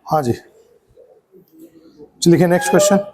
हाँ जी, लिखिए next question.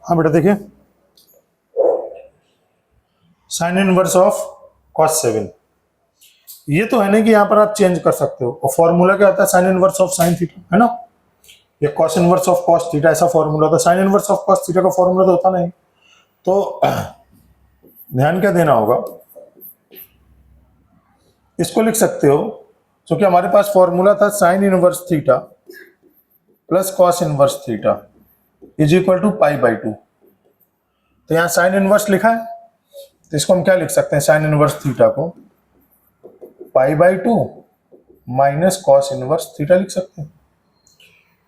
हाँ बेटा देखिए, साइन इनवर्स ऑफ कॉस 7, ये तो है नहीं कि यहाँ पर आप चेंज कर सकते हो। और फॉर्मूला क्या होता है, sine inverse of sine theta, है ना, या cos inverse of cos theta, ऐसा फॉर्मूला होता है। Sine inverse of cos theta का फॉर्मूला तो होता नहीं। तो ध्यान क्या देना होगा, इसको लिख सकते हो क्योंकि हमारे पास फॉर्मूला था sine inverse theta plus cos inverse theta is equal to pi by 2। तो यहाँ साइन इनवर्स लिखा है, तो इसको हम क्या लिख सकते हैं, साइन इनवर्स थीटा को पाई by 2 minus cos inverse theta लिख सकते हैं।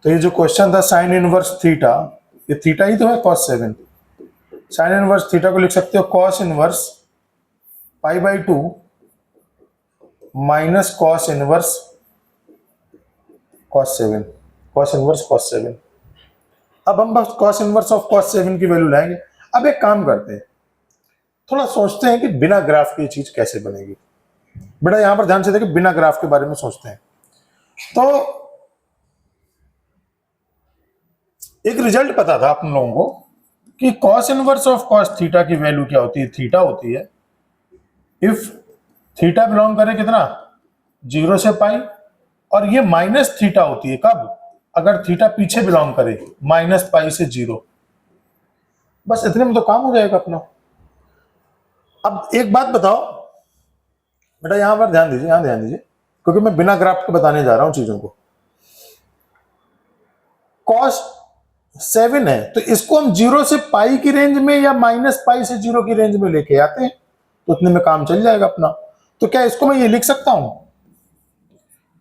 तो ये जो क्वेश्चन था साइन इनवर्स थीटा, ये थीटा ही तो है कॉस 7। साइन इनवर्स थीटा को लिख सकते हो cos inverse pi by 2 minus cos inverse cos 7, cos inverse cos 7। अब हम बस कॉस इनवर्स ऑफ कॉस 7 की वैल्यू लाएंगे। अब एक काम करते हैं, थोड़ा सोचते हैं कि बिना ग्राफ की चीज कैसे बनेगी। बेटा यहां पर ध्यान से देखिए, बिना ग्राफ के बारे में सोचते हैं। तो एक रिजल्ट पता था आप लोगों को कि cos inverse of cos theta की वैल्यू क्या होती है, थीटा होती है इफ थीटा बिलोंग करे कितना, 0 से पाई, और ये माइनस थीटा होती है कब, अगर थीटा पीछे बिलोंग करे, माइनस पाई से 0। बस इतने में तो काम हो जाएगा अपना। अब एक बात बताओ बेटा, यहां पर ध्यान दीजिए, यहां ध्यान दीजिए, क्योंकि मैं बिना ग्राफ के बताने जा रहा हूं चीजों को। कॉस 7 है, तो इसको हम 0 से पाई की रेंज में या माइनस पाई से 0 की रेंज में लेके आते हैं, तो उतने में काम चल जाएगा अपना। तो क्या इसको मैं ये लिख सकता हूं,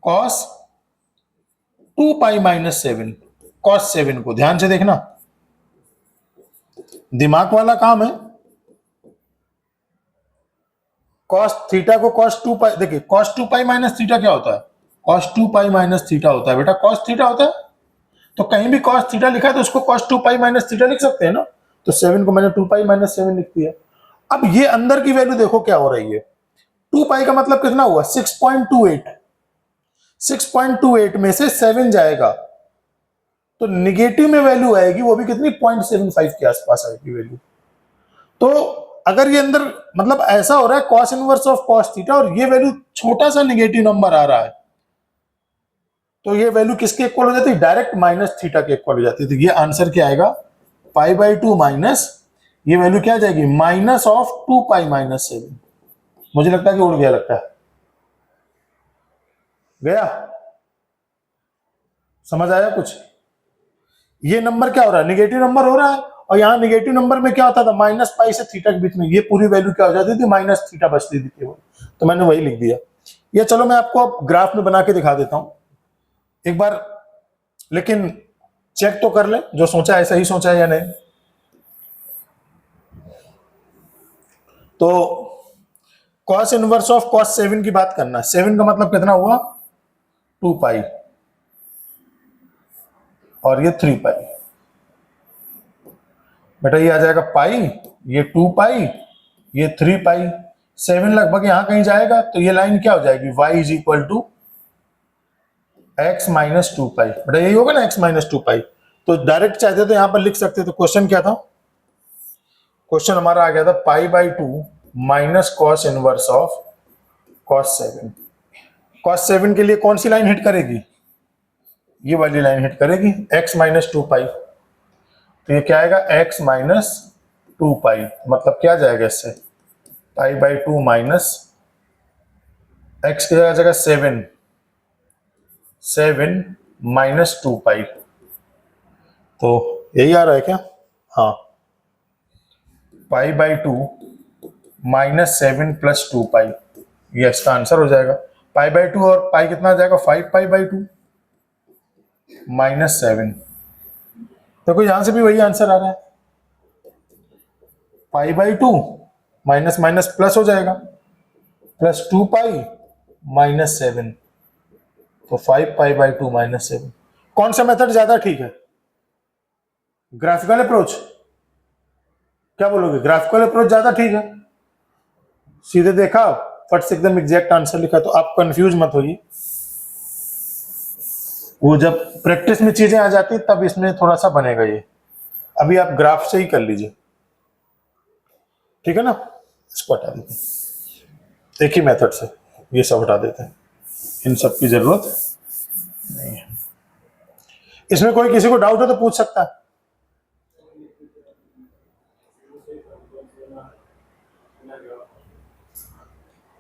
कॉस 2 पाई माइनस 7, कॉस 7 को ध्यान से देखना, दिमाग वाला काम है। कॉस थीटा को कॉस 2 पाई, देखिए कॉस 2 पाई माइनस थीटा क्या होता है, कॉस 2 पाई माइनस थीटा होता है बेटा, कॉस थीटा होता है। तो कहीं भी कॉस थीटा लिखा है तो उसको कॉस 2 पाई माइनस थीटा लिख सकते हैं ना। तो 7 को मैंने 2 पाई माइनस 7 लिख दिया। अब ये अंदर की वैल्यू देखो क्या हो रही है, 2 पाई का मतलब कितना हुआ, 6.28। 6.28 में से 7 जाएगा तो निगेटिव में वैल्यू आएगी, वो भी कितनी, 0.75 के आसपास आएगी वैल्यू। तो अगर ये अंदर मतलब ऐसा हो रहा है cos inverse of cos theta और ये वैल्यू छोटा सा निगेटिव नंबर आ रहा है, तो ये वैल्यू किसके इक्वल हो जाती है, डायरेक्ट माइनस थीटा के इक्वल हो जाती है। तो ये आंसर क्या आएगा, पाई बाई 2 माइनस, ये वैल्यू क्या आ जाएगी, माइनस ऑफ 2 पाई माइनस 7। मुझे लगता है कि उड़ गया, लगता है गया, समझ आया कुछ। ये नंबर क्या हो रहा है, निगेटिव नंबर हो रहा है, और यहाँ निगेटिव नंबर में क्या होता था, माइनस पाई से थीटा के बीच में ये पूरी वैल्यू क्या हो जाती थी, माइनस थीटा बचती थी केवल। तो मैंने वही लिख दिया। ये चलो मैं आपको अब ग्राफ में बना के दिखा देता हूं एक बार, लेकिन चेक तो कर ले जो सोचा है सही सोचा है या नहीं। तो कॉस इनवर्स ऑफ कॉस 7 की बात करना, 7 का मतलब कितना हुआ, 2 पाई, और ये 3 पाई। बेटा ये आ जाएगा पाई ये 2 पाई, ये 3 पाई, 7 लगभग यहां कहीं जाएगा, तो ये लाइन क्या हो जाएगी, y is equal to x minus 2 pi, बेटा यही होगा ना, x माइनस 2 पाई। तो डायरेक्ट चाहते तो यहां पर लिख सकते, तो क्वेश्चन क्या था, क्वेश्चन हमारा आ गया था पाई by 2 minus cos inverse of cos 7। Cos 7 के लिए कौन सी लाइन हिट करेगी, ये वाली लाइन हिट करेगी, x माइनस 2 पाई। तो ये क्या आएगा, x माइनस 2 पाई, मतलब क्या जाएगा इससे, पाई बाई 2 माइनस x की जगह 7 माइनस 2 पाई। तो यही आ रहा है क्या, हाँ, पाई बाई 2 माइनस 7 प्लस 2 पाई, ये इसका आंसर हो जाएगा। पाई बाई 2 और पाई कितना आ जाएगा, 5 पाई बाई 2 माइनस 7। देखो यहां से भी वही आंसर आ रहा है, पाई बाई 2 माइनस माइनस प्लस हो जाएगा, प्लस 2 पाई माइनस 7, तो 5 पाई बाई 2 माइनस 7। कौन सा मेथड ज्यादा ठीक है, ग्राफिकल अप्रोच, क्या बोलोगे, ग्राफिकल अप्रोच ज्यादा ठीक है, सीधे देखा फट से एकदम एग्जैक्ट आंसर लिखा, तो आप कंफ्यूज मत होइए, वो जब प्रैक्टिस में चीजें आ जाती तब इसमें थोड़ा सा बनेगा ये, अभी आप ग्राफ से ही कर लीजिए, ठीक है ना। इसको हटा देते हैं, एक ही मेथड से ये सब हटा देते हैं, इन सब की जरूरत नहीं है। इसमें कोई किसी को डाउट हो तो पूछ सकता है,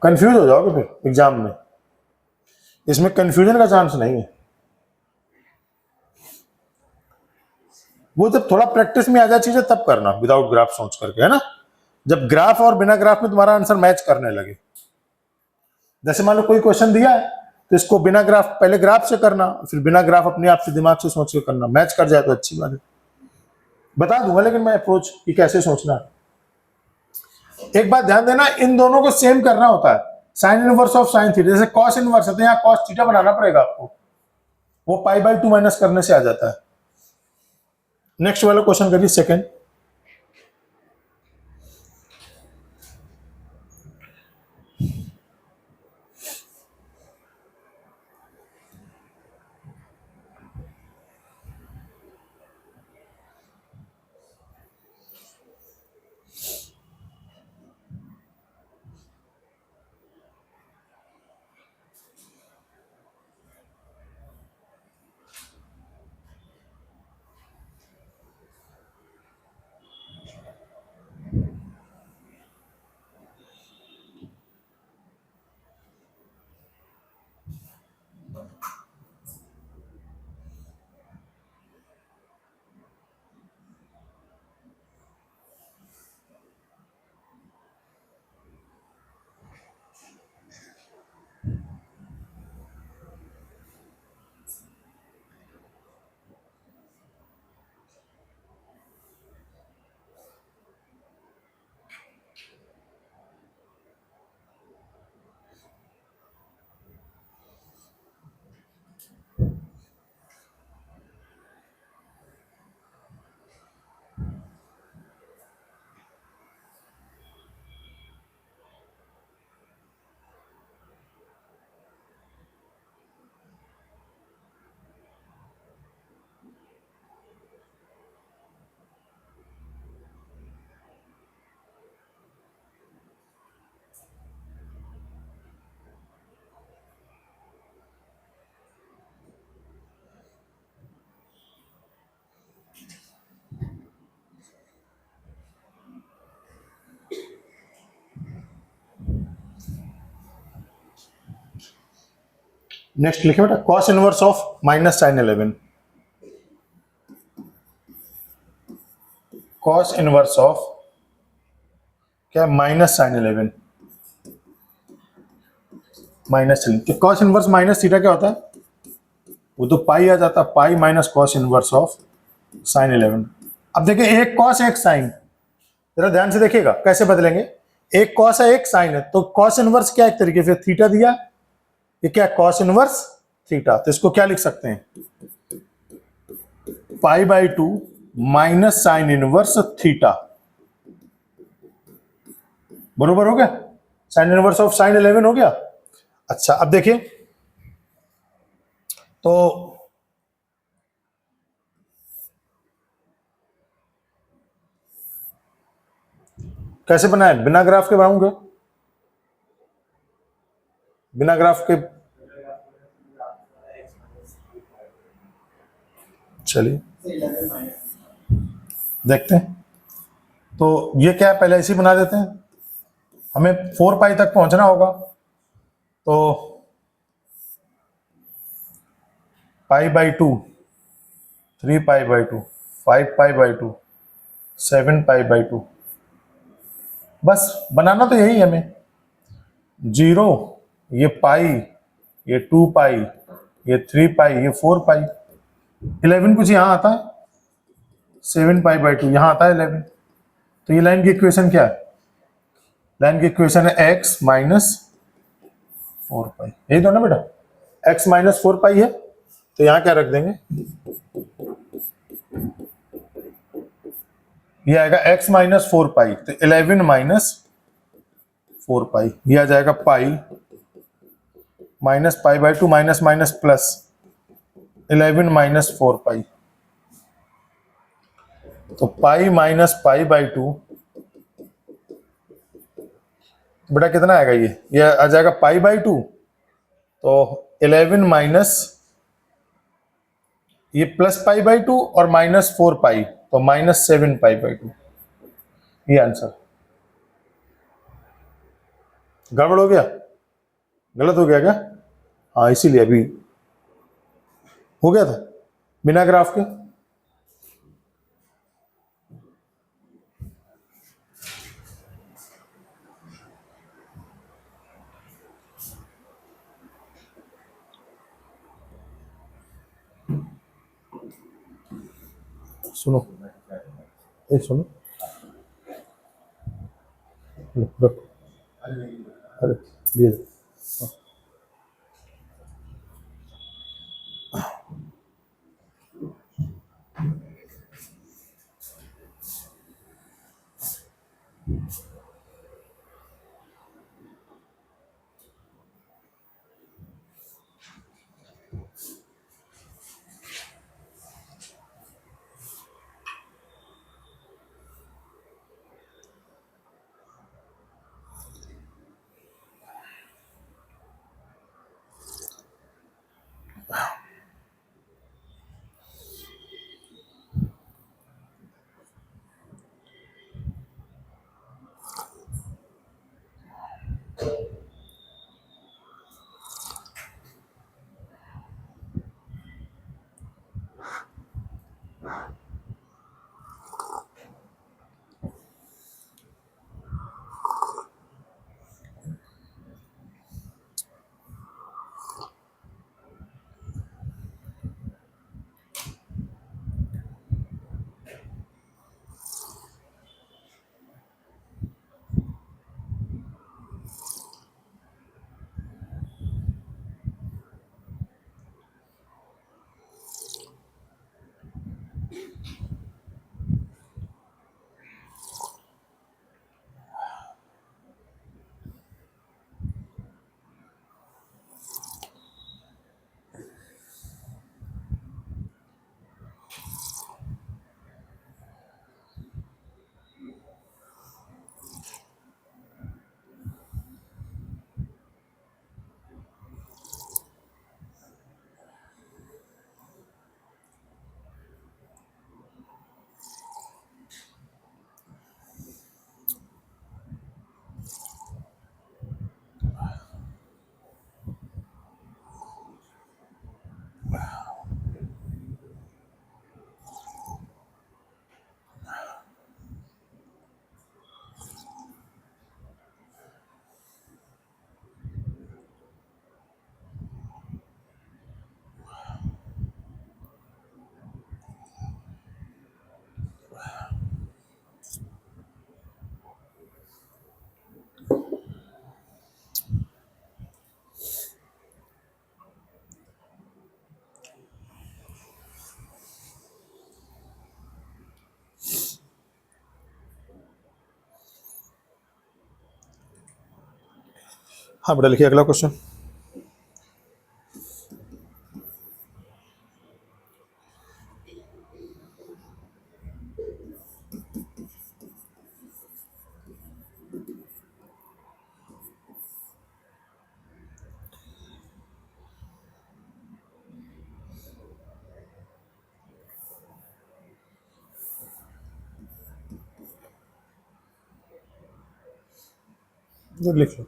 कंफ्यूज हो जाओगे फिर एग्जाम में, इसमें कंफ्यूजन का चांस नहीं है, वो जब थोड़ा प्रैक्टिस में आ जाए चीजें तब करना, विदाउट ग्राफ सोच करके, है ना। जब ग्राफ और बिना ग्राफ में तुम्हारा आंसर मैच करने लगे, जैसे मान लो कोई क्वेश्चन दिया है तो इसको बिना ग्राफ, पहले ग्राफ से करना, फिर बिना ग्राफ अपने आप से दिमाग से सोच के करना, मैच कर जाए तो अच्छी बात है। बता दूंगा लेकिन मैं अप्रोच कि कैसे सोचना है। एक बात ध्यान देना, इन दोनों को सेम करना होता है, sine inverse of sine theta, जैसे कॉस इनवर्स है तो यहाँ कॉस थीटा बनाना पड़ेगा आपको, वो पाई बाई 2 माइनस करने से आ जाता है। नेक्स्ट वाला क्वेश्चन करिए, सेकंड। नेक्स्ट लिखिए बेटा, cos inverse of minus sine 11, cos inverse of क्या, माइनस साइन 11, माइनस, तो कॉस इनवर्स माइनस थीटा क्या होता है, वो तो पाई आ जाता, pi minus cos inverse of sine 11। अब देखिए एक कॉस एक साइन, जरा ध्यान से देखिएगा कैसे बदलेंगे, एक कॉस है एक साइन है, तो कॉस इनवर्स क्या, एक तरीके से थीटा दिया, ये क्या कॉस इनवर्स थीटा, तो इसको क्या लिख सकते हैं, पाई by 2 minus sign inverse theta, बरोबर हो गया, साइन इनवर्स ऑफ साइन 11 हो गया। अच्छा अब देखिए, तो कैसे बनाए, बिना ग्राफ के बनाऊंगे, बिना ग्राफ के। चलिए देखते हैं, तो ये क्या है, पहले ऐसे ही बना देते हैं, हमें 4 पाई तक पहुंचना होगा, तो पाई by 2, 3 pi by 2, 5 pi by 2, 7 pi by 2, बस बनाना तो यही है हमें। 0, ये पाई, ये 2 पाई, ये 3 पाई, ये 4 पाई, 11 कुछ यहाँ आता है, 7 पाई बाई 2 यहाँ आता है 11। तो ये लाइन की इक्वेशन क्या है, लाइन की इक्वेशन है x माइनस 4 पाई, यही तो ना बेटा, x माइनस 4 पाई है, तो यहाँ क्या रख देंगे, ये आएगा x माइनस 4 पाई, तो 11 माइनस 4 पाई, ये आ जाएगा pi minus pi by 2 minus minus plus 11 minus 4 पाई, तो पाई माइनस पाई बाई 2, बेटा कितना आएगा, ये आ जाएगा पाई बाई 2, तो 11 माइनस ये प्लस पाई बाई 2 और माइनस 4 पाई, तो माइनस 7 पाई बाई 2, ये आंसर। गड़बड़ हो गया, गलत हो गया क्या, हाँ इसीलिए अभी हो गया था बिना ग्राफ के। सुनो, एक सुनो, रखो, अरे ये हाँ बेटा लिखिए अगला क्वेश्चन। लिख लो।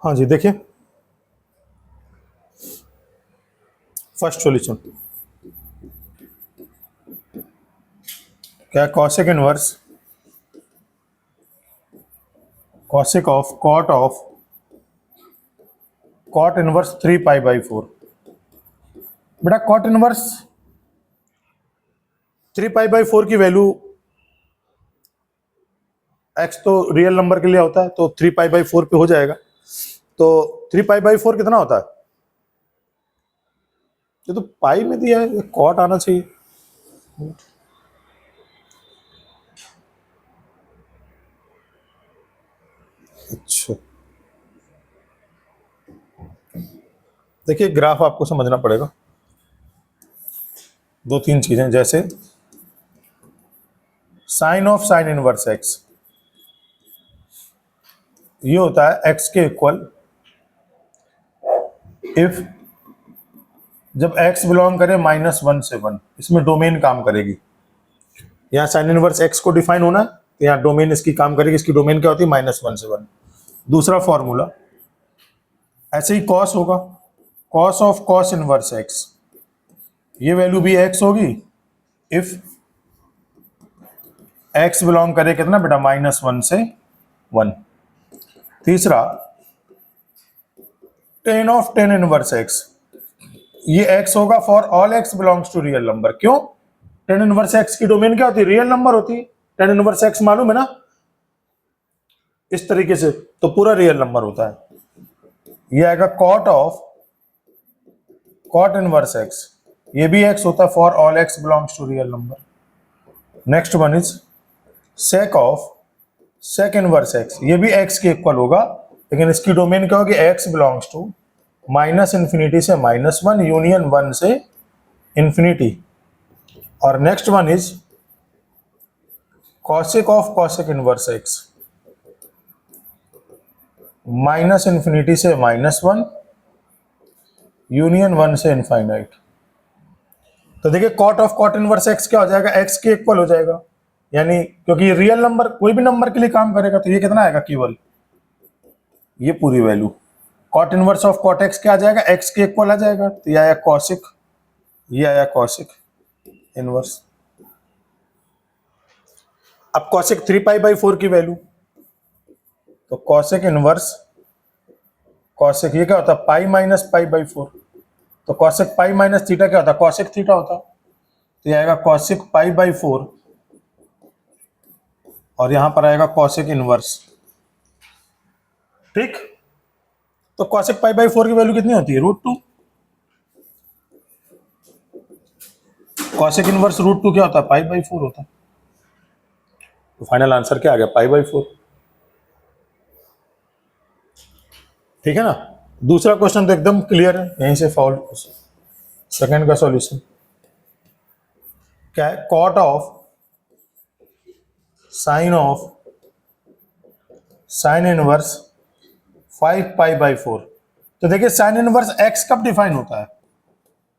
हाँ जी देखिए, फर्स्ट सॉल्यूशन क्या, cosec inverse cosec of cot inverse 3π/4। बेटा कॉट इनवर्स 3π/4 की वैल्यू x तो रियल नंबर के लिए होता है, तो 3π/4 पे हो जाएगा। तो 3π/4 कितना होता है? ये तो पाई में दिया है, कॉट आना चाहिए। अच्छा देखिए, ग्राफ आपको समझना पड़ेगा। दो तीन चीजें, जैसे sine of sine inverse x, ये होता है x के इक्वल इफ जब x बिलोंग करे -1 से 1, इसमें डोमेन काम करेगी। यहाँ साइन इनवर्स x को डिफाइन होना है, तो यहाँ डोमेन इसकी काम करेगी। इसकी डोमेन क्या होती है? -1 से 1। दूसरा फॉर्मूला ऐसे ही कॉस होगा, cos of cos inverse x, ये वैल्यू भी x होगी इफ x बिलोंग करे कितना बेटा? -1 से 1। तीसरा tan of tan inverse x, ये x होगा for all x belongs to real number. क्यों? tan इनवर्स x की डोमेन क्या होती है? रियल नंबर होती है। tan इनवर्स x मालूम है ना, इस तरीके से तो पूरा रियल नंबर होता है। ये आएगा cot of cot inverse x, ये भी x होता है for all x belongs to real number. Next one is sec of sec inverse x, ये भी x के इक्वल होगा, लेकिन इसकी डोमेन क्या होगी? x बिलोंग्स टू -∞ से -1 यूनियन 1 से इंफिनिटी। और next one is cosec of cosec inverse x, -∞ से -1 यूनियन 1 से इनफाइनाइट। तो देखिए cot of cot inverse x क्या हो जाएगा? x के इक्वल हो जाएगा, यानी क्योंकि रियल नंबर कोई भी नंबर के लिए काम करेगा, तो ये कितना आएगा? केवल ये पूरी value. Cot inverse of cot x क्या आ जाएगा? x के इक्वल आ जाएगा, तो ये आया कॉसिक, ये आया कॉसिक इनवर्स। अब कॉसिक 3π/4 की वैल्यू, तो कॉसिक इनवर्स कॉसिक, ये क्या होता है? Pi minus π/4। तो कॉसिक पाई माइनस थीटा क्या होता है? कॉसिक थीटा होता। तो ये आएगा कॉसिक π/4, और यहां पर आएगा कॉसिक इनवर्स। ठीक, तो कॉसिक π/4 की वैल्यू कितनी होती है? √2। कॉसिक इनवर्स √2 क्या होता है? π/4 होता है। तो फाइनल आंसर क्या आ गया? π/4। ठीक है ना। दूसरा क्वेश्चन तो एकदम क्लियर है, यहीं से फॉल्ट। सेकंड का सॉल्यूशन क्या है? Cot of sine inverse 5π/4। तो देखिए साइन इनवर्स x कब डिफाइन होता है?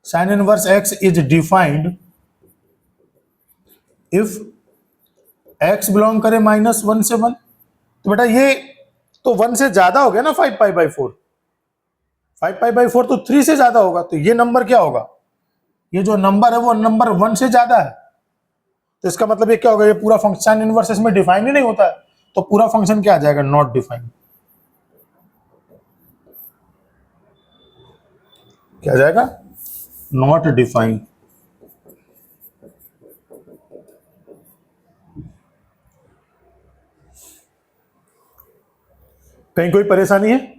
Sine inverse x is defined if x belong करे -1 से 1, तो बेटा ये तो 1 से ज्यादा हो गया ना 5π/4, 5π/4 तो 3 से ज्यादा होगा, तो ये नंबर क्या होगा, ये जो नंबर है वो नंबर 1 से ज्यादा है। तो इसका मतलब ये क्या होगा, ये पूरा फंक्शन साइन इनवर्स इसमें डिफाइन ही नहीं होता है, तो पूरा फंक्शन क्या आ जाएगा, नॉट डिफाइन। क्या आ जाएगा, नॉट डिफाइन। कहीं कोई परेशानी है?